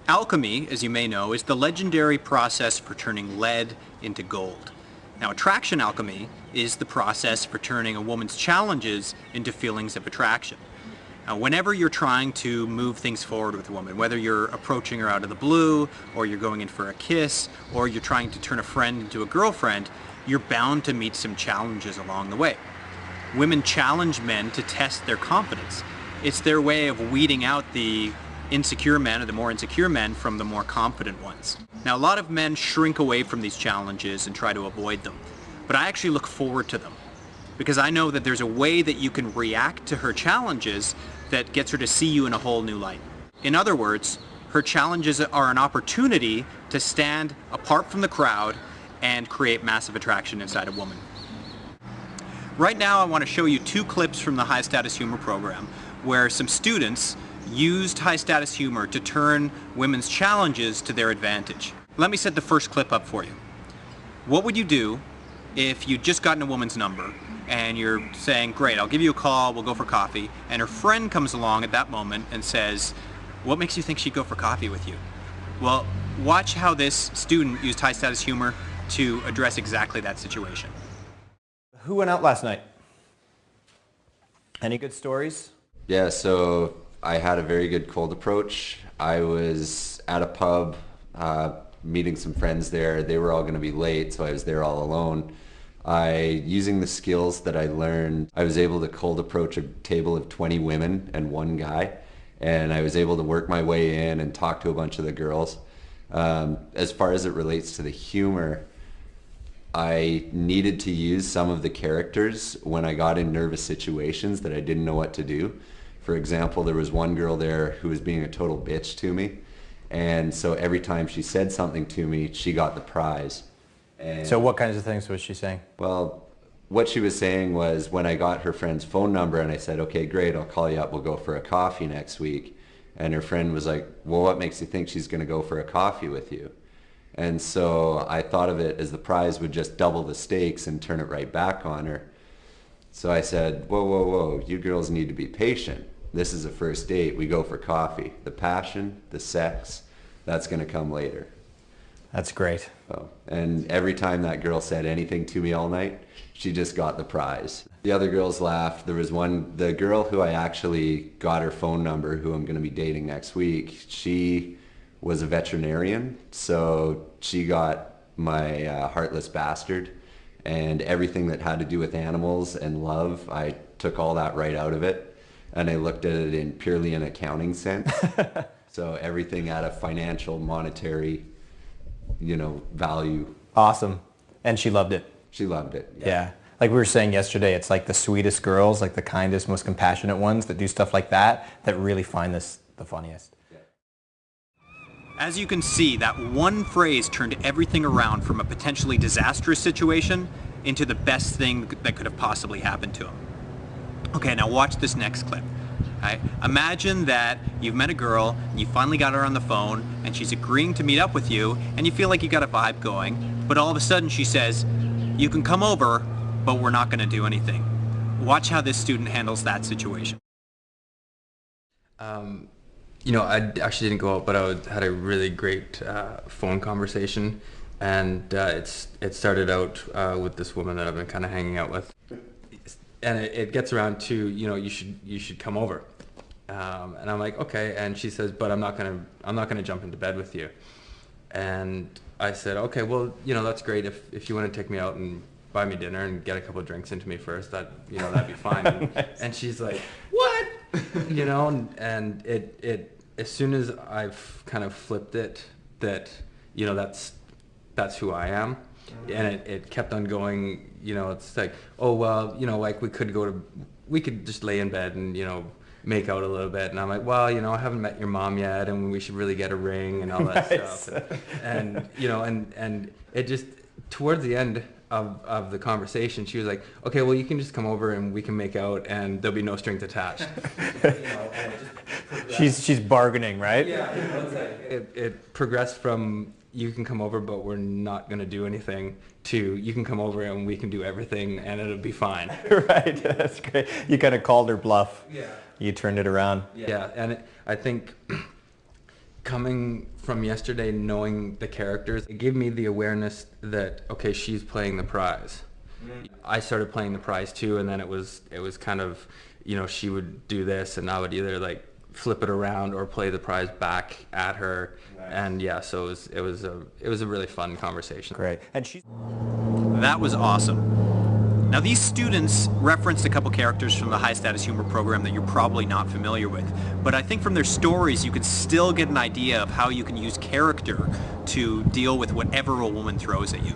Alchemy, as you may know, is the legendary process for turning lead into gold. Now, attraction alchemy is the process for turning a woman's challenges into feelings of attraction. Now, whenever you're trying to move things forward with a woman, whether you're approaching her out of the blue, or you're going in for a kiss, or you're trying to turn a friend into a girlfriend, you're bound to meet some challenges along the way. Women challenge men to test their confidence. It's their way of weeding out the insecure men, or the more insecure men, from the more confident ones. Now, a lot of men shrink away from these challenges and try to avoid them, but I actually look forward to them because I know that there's a way that you can react to her challenges that gets her to see you in a whole new light. In other words, her challenges are an opportunity to stand apart from the crowd and create massive attraction inside a woman. Right now, I want to show you two clips from the High Status Humor program where some students used high status humor to turn women's challenges to their advantage. Let me set the first clip up for you. What would you do if you'd just gotten a woman's number and you're saying, great, I'll give you a call, we'll go for coffee, and her friend comes along at that moment and says, what makes you think she'd go for coffee with you? Well, watch how this student used high status humor to address exactly that situation. Who went out last night? Any good stories? Yeah, so I had a very good cold approach. I was at a pub meeting some friends there. They were all going to be late, so I was there all alone. Using the skills that I learned, I was able to cold approach a table of 20 women and one guy, and I was able to work my way in and talk to a bunch of the girls. As far as it relates to the humor, I needed to use some of the characters when I got in nervous situations that I didn't know what to do. For example, there was one girl there who was being a total bitch to me, and so every time she said something to me, she got the prize. And so what kinds of things was she saying? Well, what she was saying was, when I got her friend's phone number and I said, okay, great, I'll call you up, we'll go for a coffee next week. And her friend was like, well, what makes you think she's going to go for a coffee with you? And so I thought of it as the prize would just double the stakes and turn it right back on her. So I said, whoa, whoa, whoa, you girls need to be patient. This is a first date. We go for coffee. The passion, the sex, that's going to come later. That's great. Oh, and every time that girl said anything to me all night, she just got the prize. The other girls laughed. There was one, the girl who I actually got her phone number, who I'm going to be dating next week, she was a veterinarian, so she got my Heartless Bastard, and everything that had to do with animals and love, I took all that right out of it. And I looked at it in purely an accounting sense. So everything at a financial, monetary, value. Awesome. And she loved it. She loved it. Yeah. Like we were saying yesterday, it's like the sweetest girls, like the kindest, most compassionate ones that do stuff like that really find this the funniest. Yeah. As you can see, that one phrase turned everything around from a potentially disastrous situation into the best thing that could have possibly happened to him. Okay, now watch this next clip. Right? Imagine that you've met a girl, and you finally got her on the phone, and she's agreeing to meet up with you, and you feel like you got a vibe going, but all of a sudden she says, you can come over, but we're not going to do anything. Watch how this student handles that situation. I actually didn't go out, but I had a really great phone conversation, and it started out with this woman that I've been kind of hanging out with. And it gets around to, you should come over, and I'm like, okay. And she says, but I'm not gonna jump into bed with you. And I said, okay, well, that's great if you want to take me out and buy me dinner and get a couple of drinks into me first. That'd be fine. And she's like, what? And it as soon as I've kind of flipped it that that's who I am. And it kept on going, it's like, oh, well, like we could just lay in bed and, make out a little bit. And I'm like, well, I haven't met your mom yet, and we should really get a ring and all that Nice. stuff. And and it just, towards the end of the conversation, she was like, okay, well, you can just come over and we can make out and there'll be no strings attached. And it just She's bargaining, right? yeah, it's like it progressed from, you can come over but we're not going to do anything, to you can come over and we can do everything and it'll be fine. Right, that's great. You kind of called her bluff. Yeah. You turned it around. Yeah, and I think coming from yesterday, knowing the characters, it gave me the awareness that, okay, she's playing the prize. I started playing the prize too, and then it was kind of, you know, she would do this and I would either like flip it around or play the prize back at her. Nice. And yeah, so it was a really fun conversation. Great. And That was awesome. Now these students referenced a couple characters from the High Status Humor program that you're probably not familiar with, but I think from their stories you can still get an idea of how you can use character to deal with whatever a woman throws at you.